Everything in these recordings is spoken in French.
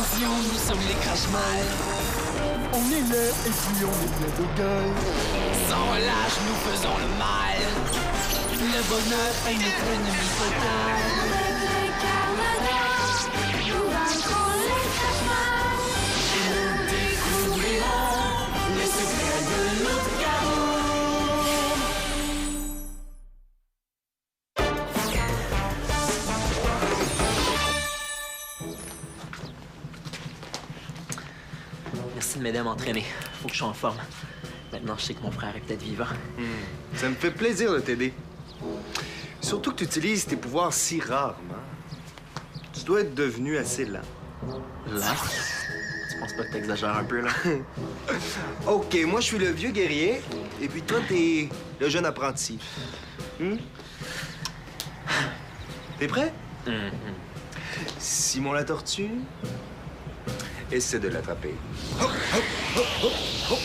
Attention, nous sommes les crash-mal. On est là et puis on est plein de gueule. Sans relâche, nous faisons le mal. Le bonheur est notre ennemi total. Les Carmagnons, nous vaincrons les crash-mal. Et nous découvrirons les secrets de Loup-garou. Merci de m'aider à m'entraîner. Faut que je sois en forme. Maintenant, je sais que mon frère est peut-être vivant. Ça me fait plaisir de t'aider. Surtout que tu utilises tes pouvoirs si rarement. Tu dois être devenu assez lent. Là? Tu penses pas que t'exagères un peu, là? OK, moi, je suis le vieux guerrier, et puis toi, t'es le jeune apprenti. T'es prêt? Simon la tortue, essaie de l'attraper. Hop, hop, hop, hop, hop.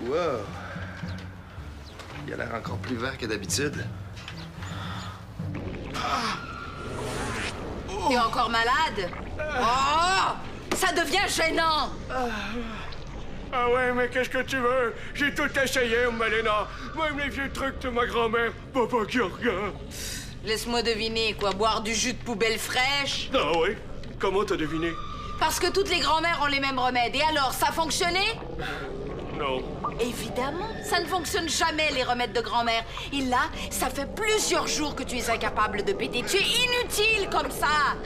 Wow! Il a l'air encore plus vert que d'habitude. T'es encore malade? Oh! Ça devient gênant! Ah ouais, mais qu'est-ce que tu veux? J'ai tout essayé, Malena. Même les vieux trucs de ma grand-mère. Papa Georga. Laisse-moi deviner, quoi, boire du jus de poubelle fraîche? Ah ouais? Comment t'as deviné? Parce que toutes les grand-mères ont les mêmes remèdes. Et alors, ça a fonctionné? Non. Évidemment, ça ne fonctionne jamais, les remèdes de grand-mère. Et là, ça fait plusieurs jours que tu es incapable de péter. Tu es inutile comme ça!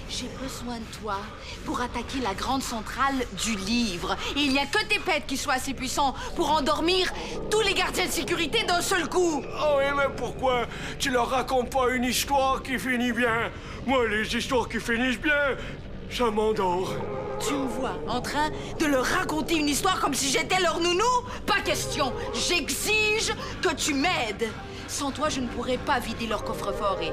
J'ai besoin de toi pour attaquer la grande centrale du livre. Et il n'y a que tes pets qui soient assez puissants pour endormir tous les gardiens de sécurité d'un seul coup. Ah oui, mais pourquoi tu leur racontes pas une histoire qui finit bien? Moi, les histoires qui finissent bien, ça m'endort. Tu me vois en train de leur raconter une histoire comme si j'étais leur nounou? Pas question. J'exige que tu m'aides. Sans toi, je ne pourrais pas vider leur coffre-fort. Et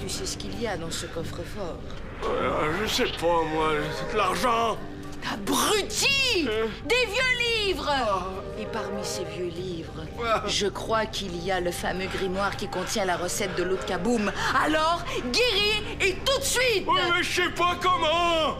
tu sais ce qu'il y a dans ce coffre-fort? Je sais pas, moi, de l'argent. Abruti! Des vieux livres! Et parmi ces vieux livres, je crois qu'il y a le fameux grimoire qui contient la recette de l'eau de kaboum. Alors, guéris et tout de suite! Oui, mais je sais pas comment!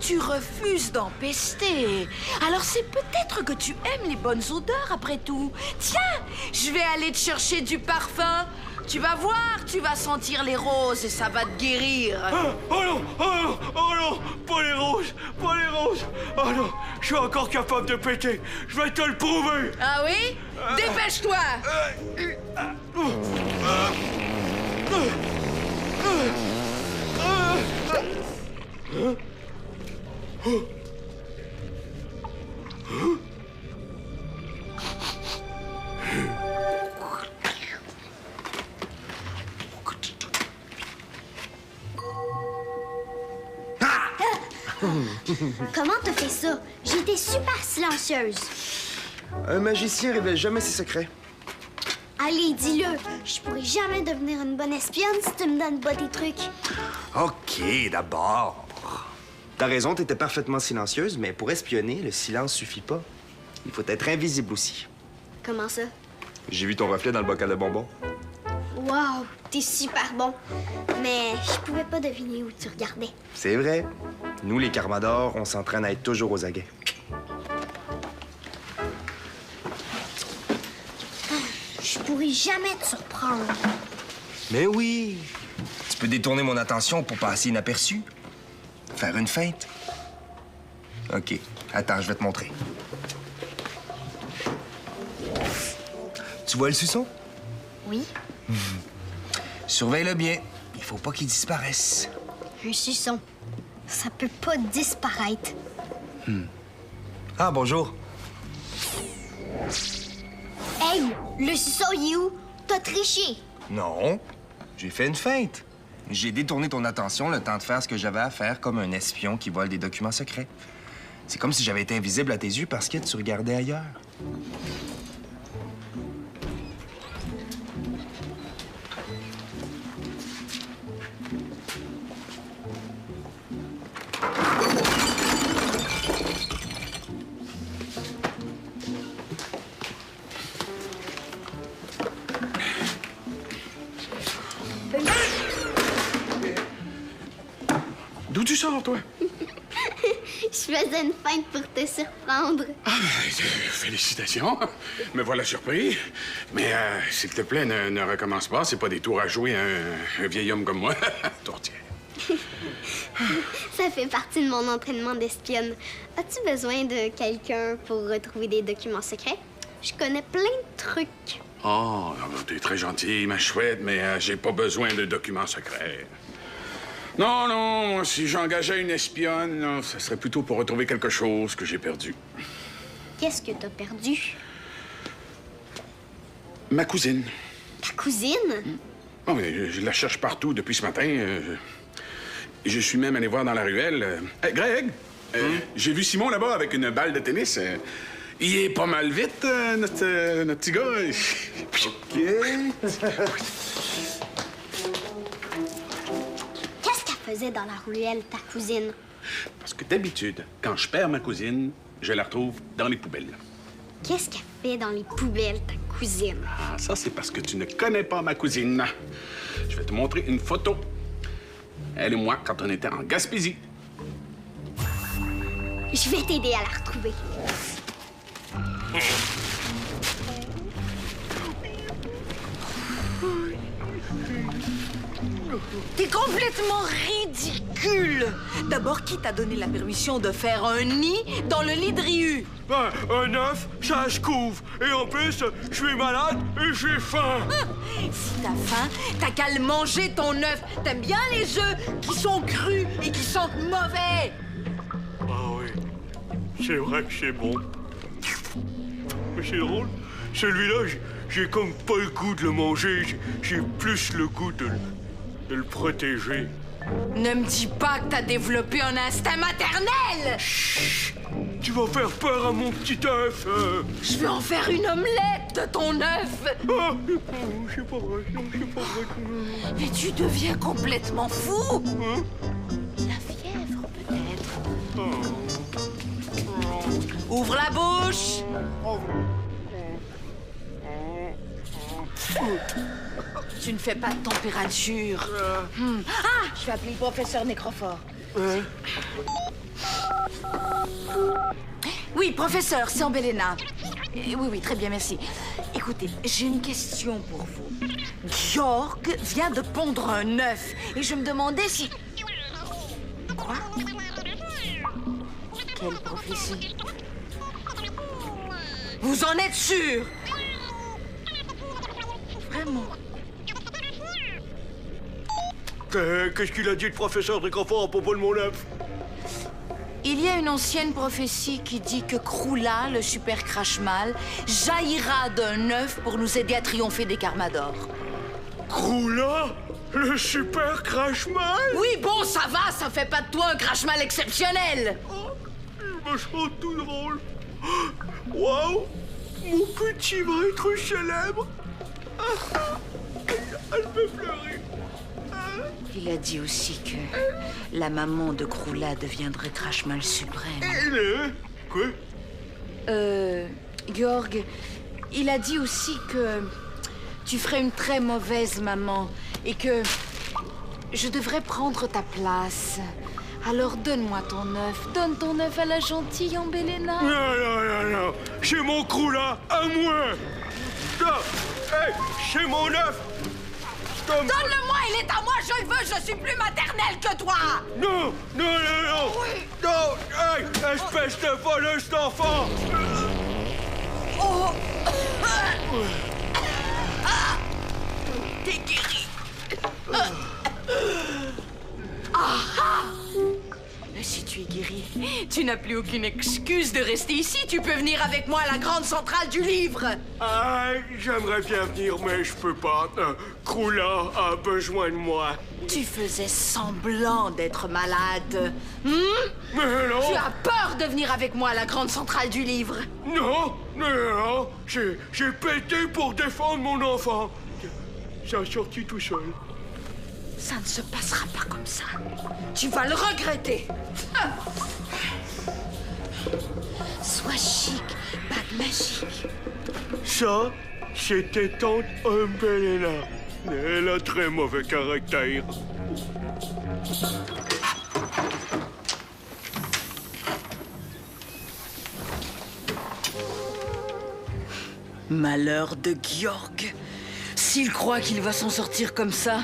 Tu refuses d'en pester. Alors c'est peut-être que tu aimes les bonnes odeurs après tout. Tiens, je vais aller te chercher du parfum. Tu vas voir, tu vas sentir les roses et ça va te guérir. Oh non, oh non, oh non, pas les roses, pas les roses. Oh non, je suis encore capable de péter. Je vais te le prouver. Ah oui? Dépêche-toi. Comment t'as fait ça? J'ai été super silencieuse. Un magicien révèle jamais ses secrets. Allez, dis-le. Je pourrais jamais devenir une bonne espionne si tu me donnes pas tes trucs. OK, d'abord. T'as raison, t'étais parfaitement silencieuse, mais pour espionner, le silence suffit pas. Il faut être invisible aussi. Comment ça? J'ai vu ton reflet dans le bocal de bonbons. Wow, t'es super bon. Mais je pouvais pas deviner où tu regardais. C'est vrai. Nous, les Carmadors, on s'entraîne à être toujours aux aguets. Je pourrais jamais te surprendre. Mais oui! Tu peux détourner mon attention pour passer inaperçu. Faire une feinte. OK. Attends, je vais te montrer. Tu vois le suçon? Oui? Surveille-le bien. Il faut pas qu'il disparaisse. Un suçon. Ça peut pas disparaître. Ah, bonjour. Hey, le suçon, il est où? T'as triché. Non. J'ai fait une feinte. J'ai détourné ton attention le temps de faire ce que j'avais à faire comme un espion qui vole des documents secrets. C'est comme si j'avais été invisible à tes yeux parce que tu regardais ailleurs. D'où tu sors, toi? Je faisais une feinte pour te surprendre. Ah, félicitations. Me voilà surpris. Mais s'il te plaît, ne recommence pas. C'est pas des tours à jouer à un vieil homme comme moi. Tourtière. Ça fait partie de mon entraînement d'espionne. As-tu besoin de quelqu'un pour retrouver des documents secrets? Je connais plein de trucs. Oh, t'es très gentille, ma chouette, mais j'ai pas besoin de documents secrets. Non, non, si j'engageais une espionne, non, ce serait plutôt pour retrouver quelque chose que j'ai perdu. Qu'est-ce que t'as perdu? Ma cousine. Ta cousine? Oh, mais je la cherche partout depuis ce matin. Je suis même allé voir dans la ruelle. Hey, Greg, j'ai vu Simon là-bas avec une balle de tennis. Il est pas mal vite, notre petit gars. Qu'est-ce qu'elle faisait dans la ruelle, ta cousine? Parce que d'habitude, quand je perds ma cousine, je la retrouve dans les poubelles. Qu'est-ce qu'elle fait dans les poubelles, ta cousine? Ah, ça, c'est parce que tu ne connais pas ma cousine. Je vais te montrer une photo. Elle et moi, quand on était en Gaspésie. Je vais t'aider à la retrouver. T'es complètement ridicule. D'abord, qui t'a donné la permission de faire un nid dans le lit de Ryu? Ben, un œuf, ça se couvre. Et en plus, je suis malade et j'ai faim. Si t'as faim, t'as qu'à le manger, ton œuf. T'aimes bien les œufs qui sont crus et qui sentent mauvais. Ah oui, c'est vrai que c'est bon. Mais c'est drôle, celui-là, j'ai comme pas le goût de le manger. J'ai plus le goût de le protéger. Ne me dis pas que t'as développé un instinct maternel! Chut! Tu vas faire peur à mon petit œuf. Je vais en faire une omelette de ton œuf! Ah, c'est pas vrai, non, c'est pas vrai. Mais tu deviens complètement fou! Hein? La fièvre, peut-être. Oh. Ouvre la bouche! Tu ne fais pas de température. Ah! Je vais appeler le professeur Nécrophore. Oui, professeur, c'est Ambelena. Oui, très bien, merci. Écoutez, j'ai une question pour vous. Georg vient de pondre un œuf et je me demandais si... Quoi? Quelle prophétie? Vous en êtes sûr? Vraiment? Qu'est-ce qu'il a dit le professeur Nécrophore à propos de mon œuf? Il y a une ancienne prophétie qui dit que Kroula, le super crash-mal, jaillira d'un œuf pour nous aider à triompher des Carmador. Kroula, le super crash-mal? Oui, bon, ça va, ça fait pas de toi un crash-mal exceptionnel. Oh, je me sens tout drôle. Waouh, mon petit va être célèbre. Elle peut pleurer. Il a dit aussi que la maman de Kroula deviendrait crash-mal suprême. Quoi? Georg, il a dit aussi que tu ferais une très mauvaise maman et que je devrais prendre ta place. Alors donne-moi ton œuf. Donne ton œuf à la gentille Ambelena. Non. C'est mon Kroula, à moi. Non. Hey, c'est mon œuf. Donne-le-moi, il est à moi, je le veux, je suis plus maternelle que toi. Non. Oui. Non, hey, espèce de voleuse d'enfant. Oh. T'es guéri. Si tu es guéri, tu n'as plus aucune excuse de rester ici. Tu peux venir avec moi à la grande centrale du livre. Ah, j'aimerais bien venir, mais je peux pas. Kroula a besoin de moi. Tu faisais semblant d'être malade. Mais non. Tu as peur de venir avec moi à la grande centrale du livre. Non. J'ai pété pour défendre mon enfant. Ça a sorti tout seul. Ça ne se passera pas comme ça. Tu vas le regretter. Sois chic, bague magique. Ça, c'était tante Ambelena. Elle a très mauvais caractère. Malheur de Georg. S'il croit qu'il va s'en sortir comme ça...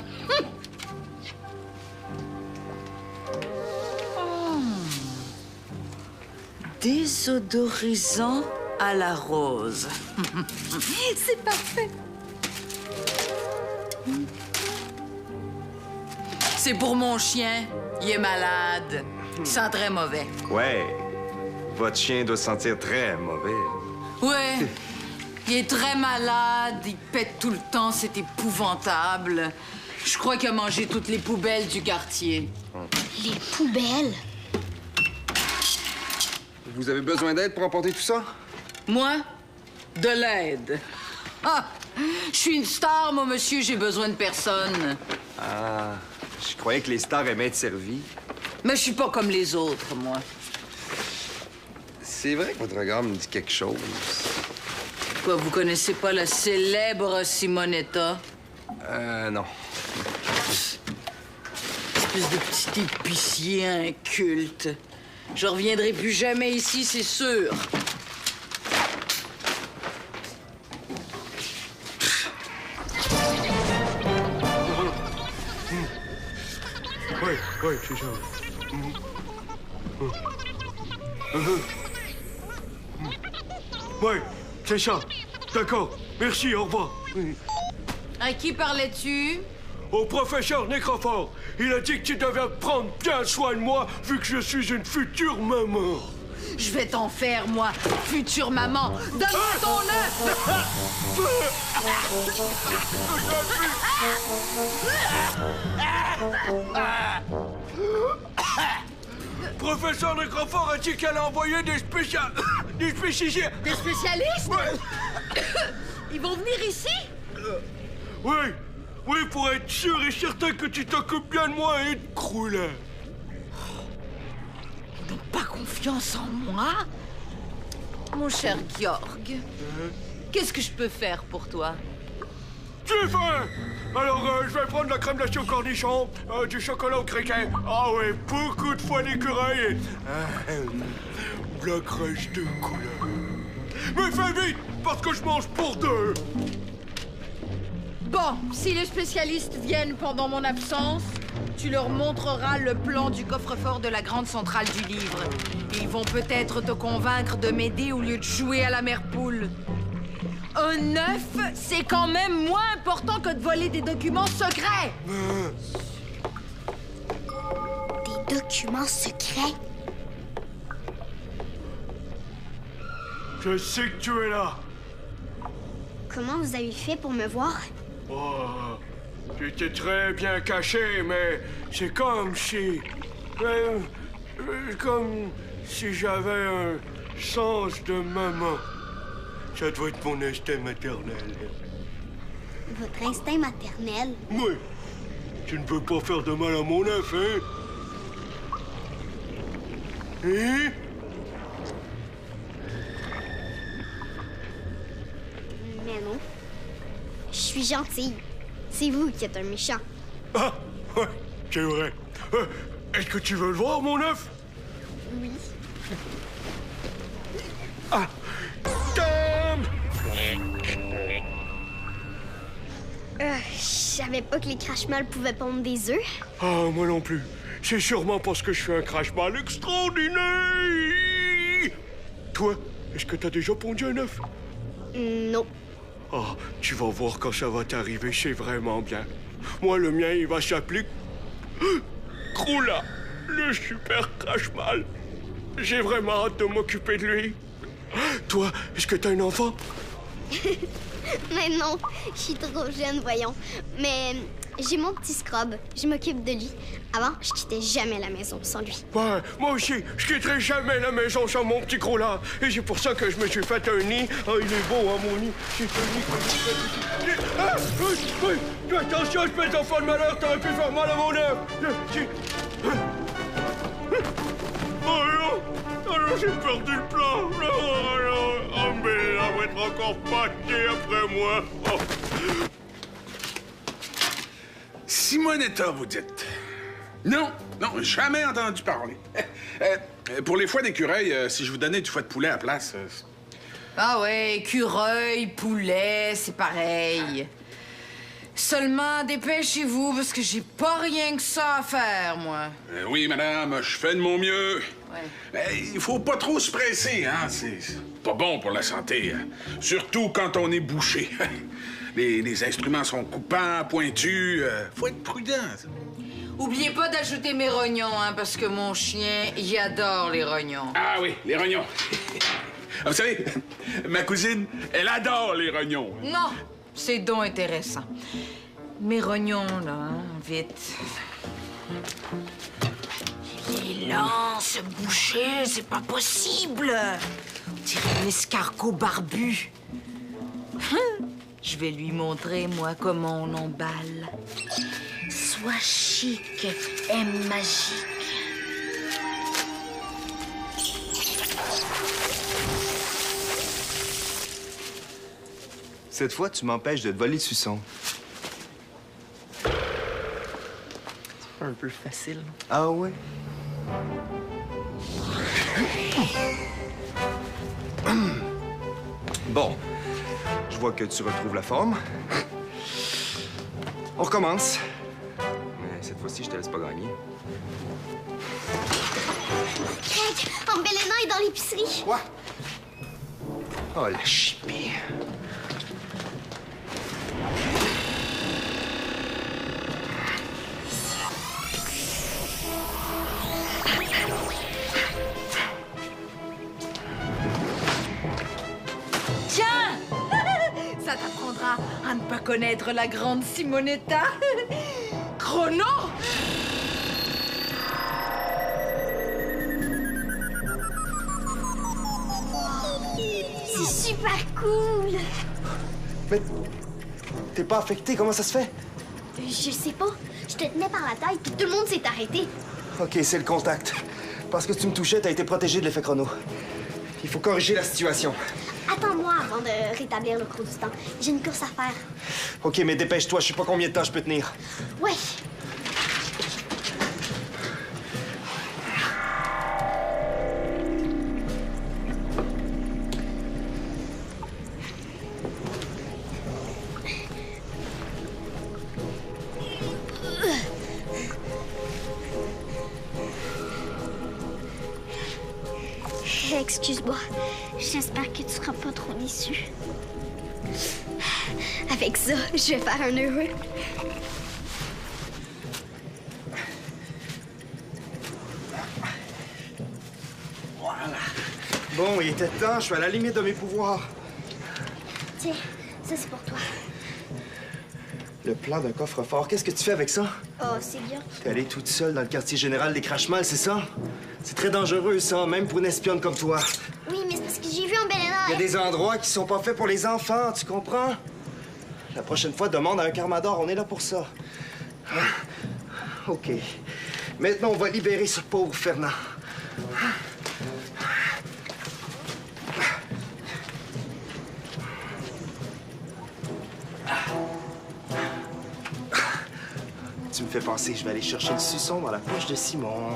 Désodorisant à la rose. C'est parfait. C'est pour mon chien. Il est malade. Il sent très mauvais. Ouais. Votre chien doit sentir très mauvais. Ouais. Il est très malade. Il pète tout le temps. C'est épouvantable. Je crois qu'il a mangé toutes les poubelles du quartier. Les poubelles? Vous avez besoin d'aide pour emporter tout ça? Moi? De l'aide. Ah! Je suis une star, moi, monsieur. J'ai besoin de personne. Ah, je croyais que les stars aimaient être servies. Mais je suis pas comme les autres, moi. C'est vrai que votre regard me dit quelque chose. Quoi, vous connaissez pas la célèbre Simonetta? Non. Espèce de petit épicier inculte. Je reviendrai plus jamais ici, c'est sûr. Ouais, c'est ça. Ouais, c'est ça. D'accord. Merci, au revoir. À qui parlais-tu? Au professeur Nécrophore. Il a dit que tu devais prendre bien soin de moi vu que je suis une future maman. Je vais t'en faire, moi, future maman. Donne-moi ton œuf! Professeur Nécrophore a dit qu'elle a envoyé des spécialistes. Des spécialistes? Ouais. Ils vont venir ici? Oui, pour être sûr et certain que tu t'occupes bien de moi et de Croula. Ils n'ont pas confiance en moi? Mon cher Georg, qu'est-ce que je peux faire pour toi? J'ai faim! Alors, je vais prendre la crème glacée au cornichon, du chocolat au criquet. Ah ouais, beaucoup de foie d'écureuil et... la crèche de couleur. Mais fais vite, parce que je mange pour deux! Bon, si les spécialistes viennent pendant mon absence, tu leur montreras le plan du coffre-fort de la grande centrale du livre. Ils vont peut-être te convaincre de m'aider au lieu de jouer à la mère poule. Un œuf, c'est quand même moins important que de voler des documents secrets. Des documents secrets? Je sais que tu es là. Comment vous avez fait pour me voir? Oh, j'étais très bien caché, mais c'est comme si... comme si j'avais un sens de maman. Ça doit être mon instinct maternel. Votre instinct maternel? Oui. Tu ne peux pas faire de mal à mon œuf, hein? Hein? Mais non. Je suis gentille. C'est vous qui êtes un méchant. Ah, ouais, c'est vrai. Est-ce que tu veux le voir, mon œuf? Oui. Ah! Tom! Je savais pas que les crache-mal pouvaient pondre des œufs. Ah, moi non plus. C'est sûrement parce que je suis un crash-mal extraordinaire! Toi, est-ce que t'as déjà pondu un œuf? Non. Ah, tu vas voir quand ça va t'arriver, c'est vraiment bien. Moi, le mien, il va s'appeler... Croula, le super crash-mal. J'ai vraiment hâte de m'occuper de lui. Toi, est-ce que t'as un enfant? Mais non, je suis trop jeune, voyons. Mais j'ai mon petit scrub, je m'occupe de lui. Avant, je quittais jamais la maison sans lui. Ouais, moi aussi, je quitterai jamais la maison sans mon petit Croula. Et c'est pour ça que je me suis fait un nid. Ah, il est beau, hein, mon nid. C'est un nid comme... Ah! Oui! Fais attention, espèce d'enfant de malheur, t'aurais pu faire mal à mon œuf. Oh non! Oh non, j'ai perdu le plan! Oh non! Oh, mais là, va être encore pâté après moi! Oh. Simonetta, vous dites? Non, jamais entendu parler. Pour les foies d'écureuil, si je vous donnais du foie de poulet à la place, Ah ouais, écureuil, poulet, c'est pareil. Seulement, dépêchez-vous, parce que j'ai pas rien que ça à faire, moi. Oui, madame, je fais de mon mieux. Ouais. Mais il faut pas trop se presser, hein? C'est pas bon pour la santé, hein? Surtout quand on est bouché. Les instruments sont coupants, pointus. Faut être prudent. Oubliez pas d'ajouter mes rognons, hein, parce que mon chien, il adore les rognons. Ah oui, les rognons. Vous savez, ma cousine, elle adore les rognons. Non, c'est donc intéressant. Mes rognons, là, hein, vite. Il est lent, ce boucher, c'est pas possible. On dirait un escargot barbu. Je vais lui montrer, moi, comment on emballe. Sois chic, aime magique. Cette fois, tu m'empêches de te voler le suçon. C'est pas un peu facile. Ah ouais? Bon. Je vois que tu retrouves la forme. On recommence. Mais cette fois-ci, je te laisse pas gagner. Craig, Ambelena est dans l'épicerie. Quoi? Oh, la chipie. Tiens! Ça t'apprendra à ne pas connaître la grande Simonetta. Chrono! C'est super cool. Mais t'es pas affecté, comment ça se fait? Je sais pas. Je te tenais par la taille, puis tout le monde s'est arrêté. OK, c'est le contact. Parce que tu me touchais, t'as été protégé de l'effet chrono. Il faut corriger la situation. Attends-moi avant de rétablir le cours du temps. J'ai une course à faire. OK, mais dépêche-toi, je sais pas combien de temps je peux tenir. Ouais. Excuse-moi. J'espère que tu seras pas trop déçu. Avec ça, je vais faire un heureux. Voilà. Bon, il était temps, je suis à la limite de mes pouvoirs. Tiens, ça c'est pour toi. Le plan d'un coffre-fort, qu'est-ce que tu fais avec ça? Oh, c'est bien. T'es allée toute seule dans le quartier général des Crash-Mal, c'est ça? C'est très dangereux, ça, même pour une espionne comme toi. Oui, mais c'est parce que j'ai vu Ambelena. Il y a des endroits qui sont pas faits pour les enfants, tu comprends? La prochaine fois, demande à un Carmador, on est là pour ça. OK. Maintenant, on va libérer ce pauvre Fernand. Tu me fais penser que je vais aller chercher le suçon dans la poche de Simon.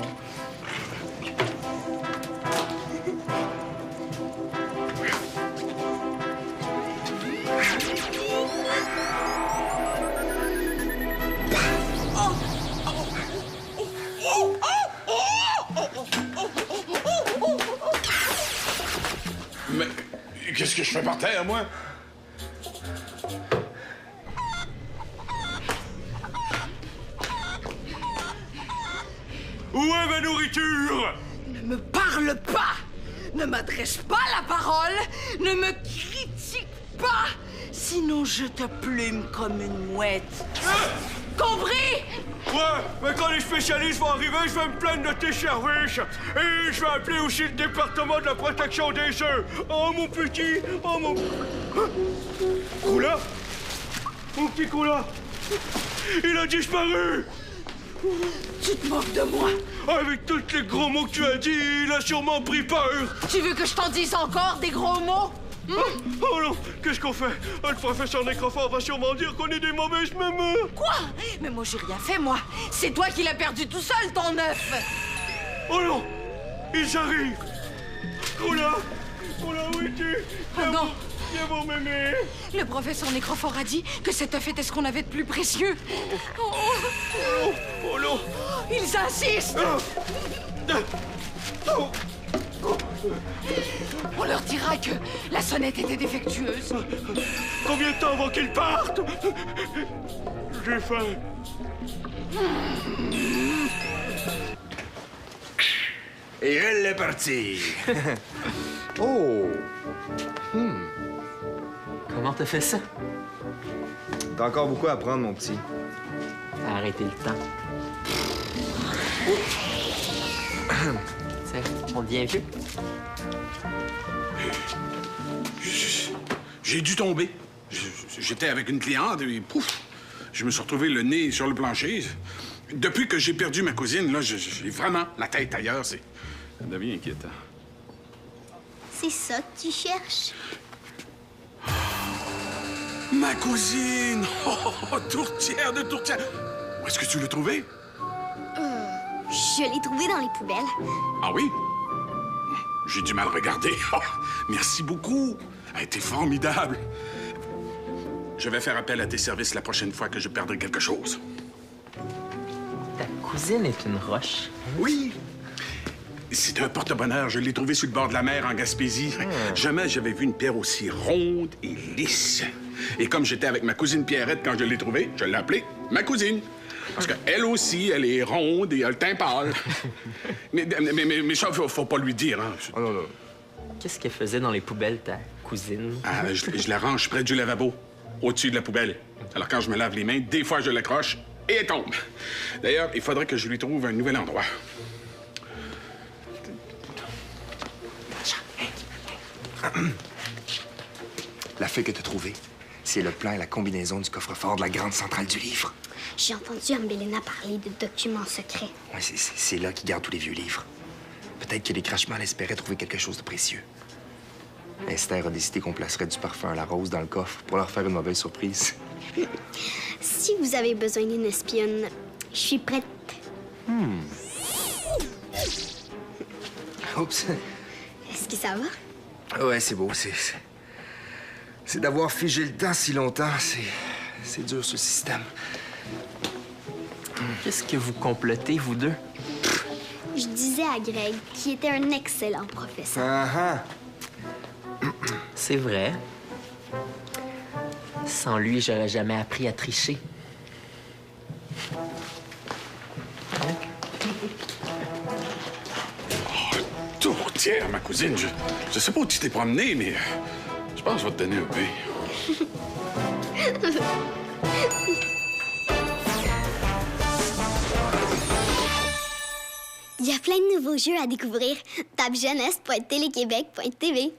Mais qu'est-ce que je fais par terre, moi? Où est ma nourriture? Ne me parle pas! Ne m'adresse pas la parole! Ne me critique pas! Sinon, je te plume comme une mouette. Compris? Ouais, mais quand les spécialistes vont arriver, je vais me plaindre de tes services. Et je vais appeler aussi le département de la protection des œufs. Oh, mon petit, oh, mon... Coula? Mon petit Coula? Il a disparu! Tu te moques de moi? Avec tous les gros mots que tu as dit, il a sûrement pris peur. Tu veux que je t'en dise encore des gros mots? Oh non, qu'est-ce qu'on fait? Le professeur Nécrophore va sûrement dire qu'on est des mauvaises mamans. Quoi? Mais moi, j'ai rien fait, moi. C'est toi qui l'as perdu tout seul, ton œuf. Oh non, ils arrivent. Coula, On l'a arrêté. Oh non! Viens voir mémé. Le professeur Nécrophore a dit que cette œuf était ce qu'on avait de plus précieux. Oh non. Ils insistent! On leur dira que la sonnette était défectueuse. Combien de temps avant qu'ils partent? J'ai faim. Et elle est partie. Oh! Comment t'as fait ça? T'as encore beaucoup à apprendre, mon petit. T'as arrêté le temps. Tu sais, on devient vieux. J'ai dû tomber. J'étais avec une cliente et pouf, je me suis retrouvé le nez sur le plancher. Depuis que j'ai perdu ma cousine, là, j'ai vraiment la tête ailleurs. Ça devient inquiétant. C'est ça que tu cherches? Ma cousine! Oh, tourtière de tourtière! Où est-ce que tu l'as trouvée? Je l'ai trouvée dans les poubelles. Ah oui? J'ai du mal regarder. Oh, merci beaucoup. Elle a été formidable. Je vais faire appel à tes services la prochaine fois que je perdrai quelque chose. Ta cousine est une roche. Oui. C'est un porte-bonheur. Je l'ai trouvé sur le bord de la mer en Gaspésie. Jamais j'avais vu une pierre aussi ronde et lisse. Et comme j'étais avec ma cousine Pierrette quand je l'ai trouvée, je l'ai appelée ma cousine. Parce qu'elle aussi, elle est ronde et a le teint pâle. mais ça, faut pas lui dire, hein. Oh non, non. Qu'est-ce qu'elle faisait dans les poubelles, ta cousine? Ah, je la range près du lavabo, au-dessus de la poubelle. Alors quand je me lave les mains, des fois je l'accroche et elle tombe. D'ailleurs, il faudrait que je lui trouve un nouvel endroit. La feuille que t'as trouvée, c'est le plan et la combinaison du coffre-fort de la grande centrale du livre. J'ai entendu Ambelena parler de documents secrets. Ouais, c'est là qu'ils gardent tous les vieux livres. Peut-être que les Crashman espéraient trouver quelque chose de précieux. Esther a décidé qu'on placerait du parfum à la rose dans le coffre pour leur faire une mauvaise surprise. Si vous avez besoin d'une espionne, je suis prête. Oups. Est-ce que ça va? Ouais, c'est beau. C'est d'avoir figé le temps si longtemps. C'est dur, ce système. Qu'est-ce que vous complotez, vous deux? Je disais à Greg qu'il était un excellent professeur. Ah C'est vrai. Sans lui, j'aurais jamais appris à tricher. Tourtière, ma cousine, je sais pas où tu t'es promenée, mais je pense que je vais te donner un pain. Il y a plein de nouveaux jeux à découvrir. Tape jeunesse.téléquébec.tv.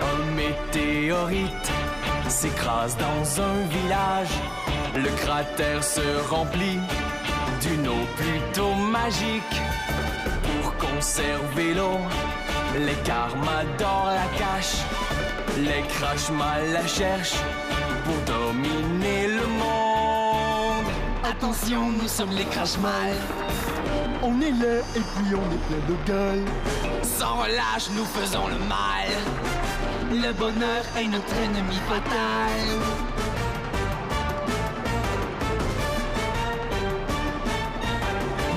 Un météorite s'écrase dans un village. Le cratère se remplit d'une eau plutôt magique. Pour conserver l'eau, les Carmadors la cachent. Les Crashmal la cherchent pour dominer le monde. Attention, nous sommes les Crashmal. On est laid et puis on est plein de gueule. Sans relâche, nous faisons le mal. Le bonheur est notre ennemi fatal.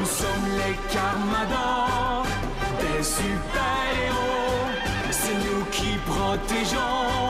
Nous sommes les Carmadors, des super-héros. C'est nous qui protégeons